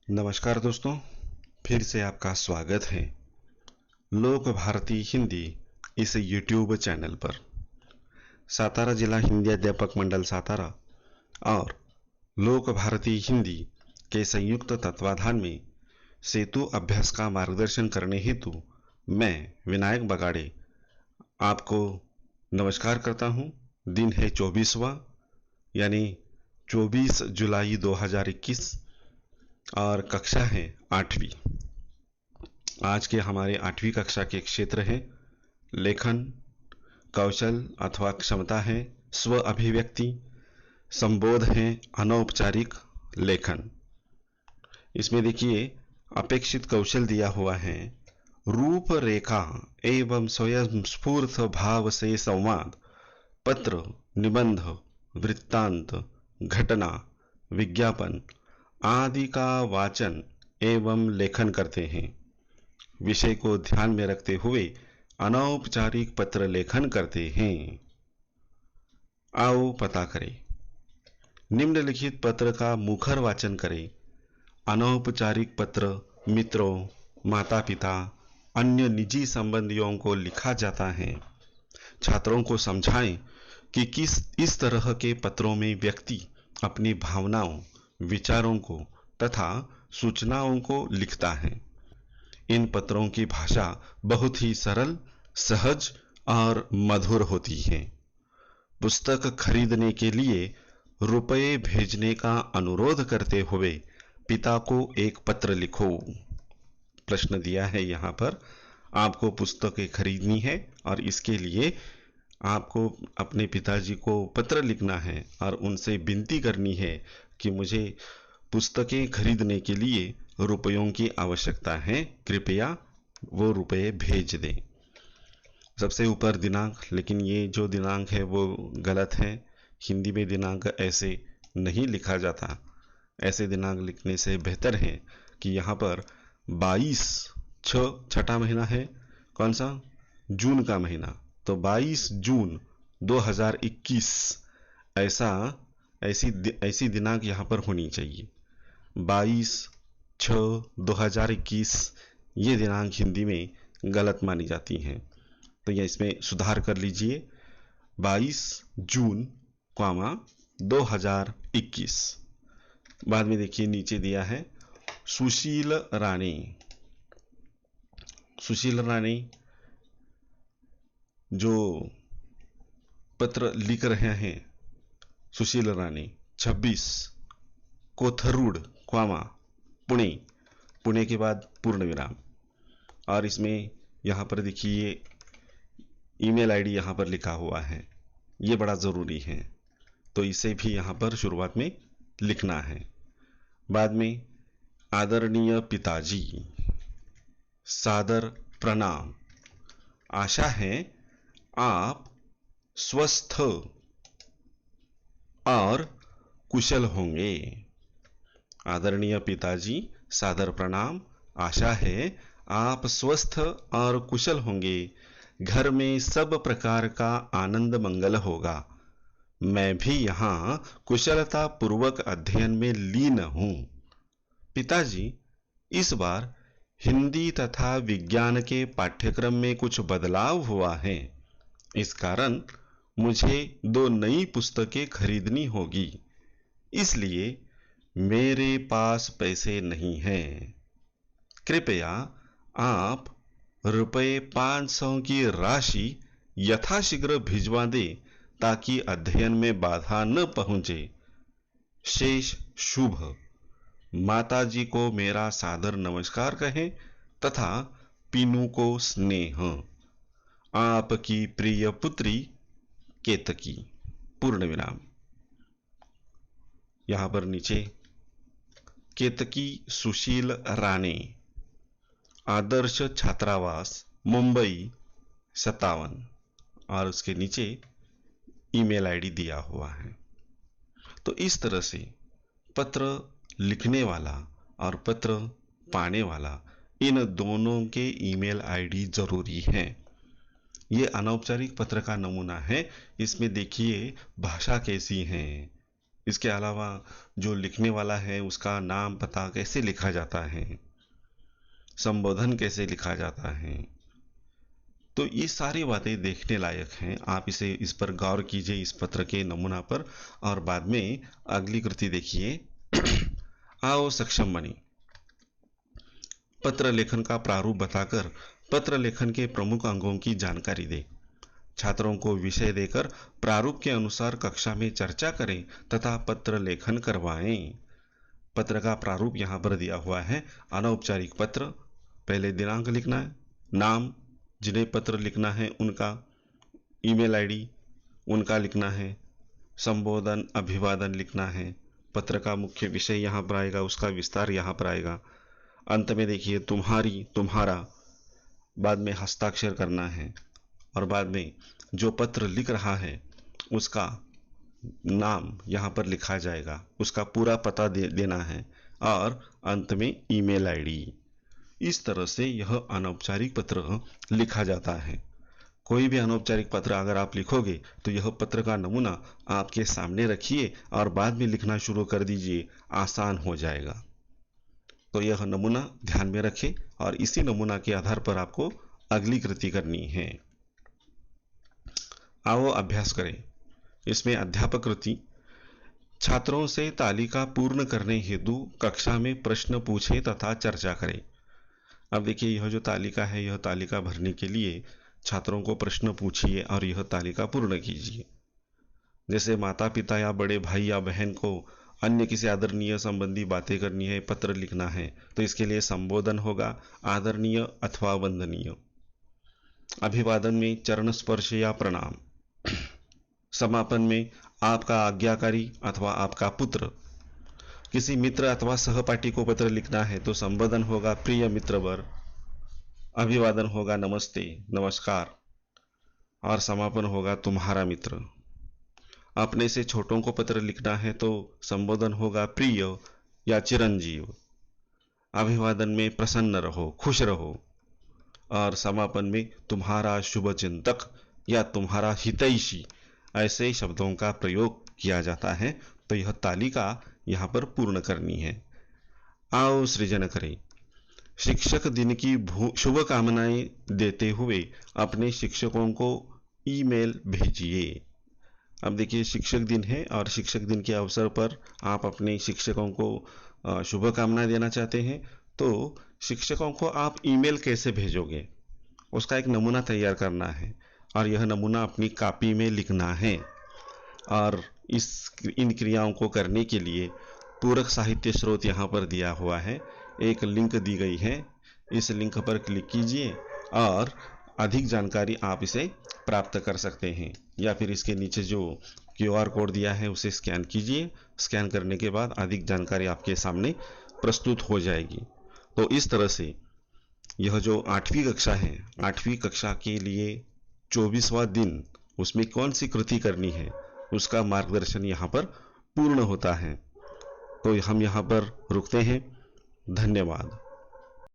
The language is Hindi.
नमस्कार दोस्तों, फिर से आपका स्वागत है लोक भारती हिंदी इस यूट्यूब चैनल पर। सातारा जिला हिंदी अध्यापक मंडल सातारा और लोक भारती हिंदी के संयुक्त तत्वाधान में सेतु अभ्यास का मार्गदर्शन करने हेतु मैं विनायक बगाड़े आपको नमस्कार करता हूं। दिन है 24वां यानी 24 जुलाई 2021 और कक्षा है 8वीं। आज के हमारे 8वीं कक्षा के क्षेत्र हैं लेखन, कौशल अथवा क्षमता है स्व अभिव्यक्ति, संबोध है अनौपचारिक लेखन। इसमें देखिए अपेक्षित कौशल दिया हुआ है रूपरेखा एवं स्वयं स्फूर्त भाव से संवाद, पत्र, निबंध, वृत्तांत, घटना, विज्ञापन आदि का वाचन एवं लेखन करते हैं। विषय को ध्यान में रखते हुए अनौपचारिक पत्र लेखन करते हैं। आओ पता करें। निम्नलिखित पत्र का मुखर वाचन करें। अनौपचारिक पत्र मित्रों, माता पिता, अन्य निजी संबंधियों को लिखा जाता है। छात्रों को समझाएं कि इस तरह के पत्रों में व्यक्ति अपनी भावनाओं, विचारों को तथा सूचनाओं को लिखता है। इन पत्रों की भाषा बहुत ही सरल, सहज और मधुर होती है। पुस्तक खरीदने के लिए रुपए भेजने का अनुरोध करते हुए पिता को एक पत्र लिखो। प्रश्न दिया है यहाँ पर, आपको पुस्तकें खरीदनी है और इसके लिए आपको अपने पिताजी को पत्र लिखना है और उनसे विनती करनी है कि मुझे पुस्तकें खरीदने के लिए रुपयों की आवश्यकता है, कृपया वो रुपए भेज दें। सबसे ऊपर दिनांक, लेकिन ये जो दिनांक है वो गलत है। हिंदी में दिनांक ऐसे नहीं लिखा जाता। ऐसे दिनांक लिखने से बेहतर है कि यहाँ पर 22/6 छठा महीना है, कौन सा, जून का महीना, तो 22 जून 2021 ऐसी दिनांक यहाँ पर होनी चाहिए। 22/6/2021 ये दिनांक हिंदी में गलत मानी जाती हैं, तो यह इसमें सुधार कर लीजिए। 22 जून 2021। बाद में देखिए नीचे दिया है सुशील रानी। सुशील रानी जो पत्र लिख रहे हैं, सुशील रानी 26 कोथरूड, पुणे, पुणे के बाद पूर्ण विराम। और इसमें यहाँ पर देखिए ईमेल आईडी यहाँ पर लिखा हुआ है, ये बड़ा ज़रूरी है, तो इसे भी यहाँ पर शुरुआत में लिखना है। बाद में आदरणीय पिताजी, सादर प्रणाम, आशा है आप स्वस्थ और कुशल होंगे। आदरणीय पिताजी, सादर प्रणाम, आशा है आप स्वस्थ और कुशल होंगे। घर में सब प्रकार का आनंद मंगल होगा। मैं भी यहाँ कुशलता पूर्वक अध्ययन में लीन हूँ। पिताजी, इस बार हिंदी तथा विज्ञान के पाठ्यक्रम में कुछ बदलाव हुआ है। इस कारण मुझे 2 नई पुस्तकें खरीदनी होगी, इसलिए मेरे पास पैसे नहीं हैं। कृपया आप रुपए 500 की राशि यथाशीघ्र भिजवा दें ताकि अध्ययन में बाधा न पहुंचे। शेष शुभ। माताजी को मेरा सादर नमस्कार कहें तथा पीनू को स्नेह। आपकी प्रिय पुत्री केतकी, पूर्ण विराम। यहां पर नीचे केतकी सुशील राणे, आदर्श छात्रावास, मुंबई 57, और उसके नीचे ईमेल आईडी दिया हुआ है। तो इस तरह से पत्र लिखने वाला और पत्र पाने वाला, इन दोनों के ईमेल आईडी जरूरी है। ये अनौपचारिक पत्र का नमूना है। इसमें देखिए भाषा कैसी है, इसके अलावा जो लिखने वाला है उसका नाम पता कैसे लिखा जाता है, संबोधन कैसे लिखा जाता है, तो ये सारी बातें देखने लायक हैं। आप इस पर गौर कीजिए, इस पत्र के नमूना पर, और बाद में अगली कृति देखिए। आओ सक्षम बनी। पत्र लेखन का प्रारूप बताकर पत्र लेखन के प्रमुख अंगों की जानकारी दे। छात्रों को विषय देकर प्रारूप के अनुसार कक्षा में चर्चा करें तथा पत्र लेखन करवाएं। पत्र का प्रारूप यहाँ पर दिया हुआ है। अनौपचारिक पत्र, पहले दिनांक लिखना है, नाम, जिन्हें पत्र लिखना है उनका, ईमेल आईडी उनका लिखना है, संबोधन अभिवादन लिखना है, पत्र का मुख्य विषय यहाँ पर आएगा, उसका विस्तार यहाँ पर आएगा। अंत में देखिए तुम्हारी, तुम्हारा, बाद में हस्ताक्षर करना है, और बाद में जो पत्र लिख रहा है उसका नाम यहाँ पर लिखा जाएगा, उसका पूरा पता देना है, और अंत में ईमेल आईडी। इस तरह से यह अनौपचारिक पत्र लिखा जाता है। कोई भी अनौपचारिक पत्र अगर आप लिखोगे तो यह पत्र का नमूना आपके सामने रखिए और बाद में लिखना शुरू कर दीजिए, आसान हो जाएगा। तो यह नमूना ध्यान में रखें और इसी नमूना के आधार पर आपको अगली कृति करनी है। आओ अभ्यास करें। इसमें अध्यापक कृति, छात्रों से तालिका पूर्ण करने हेतु कक्षा में प्रश्न पूछे तथा चर्चा करें। अब देखिए यह जो तालिका है, यह तालिका भरने के लिए छात्रों को प्रश्न पूछिए और यह तालिका पूर्ण कीजिए। जैसे माता पिता या बड़े भाई या बहन को अन्य किसी आदरणीय संबंधी बातें करनी है, पत्र लिखना है, तो इसके लिए संबोधन होगा आदरणीय अथवा वंदनीय। अभिवादन में चरण स्पर्श या प्रणाम। समापन में आपका आज्ञाकारी अथवा आपका पुत्र। किसी मित्र अथवा सहपाठी को पत्र लिखना है तो संबोधन होगा प्रिय मित्रवर, अभिवादन होगा नमस्ते, नमस्कार, और समापन होगा तुम्हारा मित्र। अपने से छोटों को पत्र लिखना है तो संबोधन होगा प्रिय या चिरंजीव। अभिवादन में प्रसन्न रहो, खुश रहो, और समापन में तुम्हारा शुभचिंतक या तुम्हारा हितैषी, ऐसे शब्दों का प्रयोग किया जाता है। तो यह तालिका यहाँ पर पूर्ण करनी है। आओ सृजन करें। शिक्षक दिन की शुभकामनाएं देते हुए अपने शिक्षकों को ईमेल भेजिए। अब देखिए शिक्षक दिन है और शिक्षक दिन के अवसर पर आप अपने शिक्षकों को शुभकामनाएं देना चाहते हैं, तो शिक्षकों को आप ईमेल कैसे भेजोगे, उसका एक नमूना तैयार करना है और यह नमूना अपनी कॉपी में लिखना है। और इन क्रियाओं को करने के लिए पूरक साहित्य स्रोत यहाँ पर दिया हुआ है, एक लिंक दी गई है, इस लिंक पर क्लिक कीजिए और अधिक जानकारी आप इसे प्राप्त कर सकते हैं, या फिर इसके नीचे जो QR कोड दिया है उसे स्कैन कीजिए। स्कैन करने के बाद अधिक जानकारी आपके सामने प्रस्तुत हो जाएगी। तो इस तरह से यह जो 8वीं कक्षा है, 8वीं कक्षा के लिए 24वां दिन, उसमें कौन सी कृति करनी है उसका मार्गदर्शन यहाँ पर पूर्ण होता है। तो हम यहाँ पर रुकते हैं। धन्यवाद।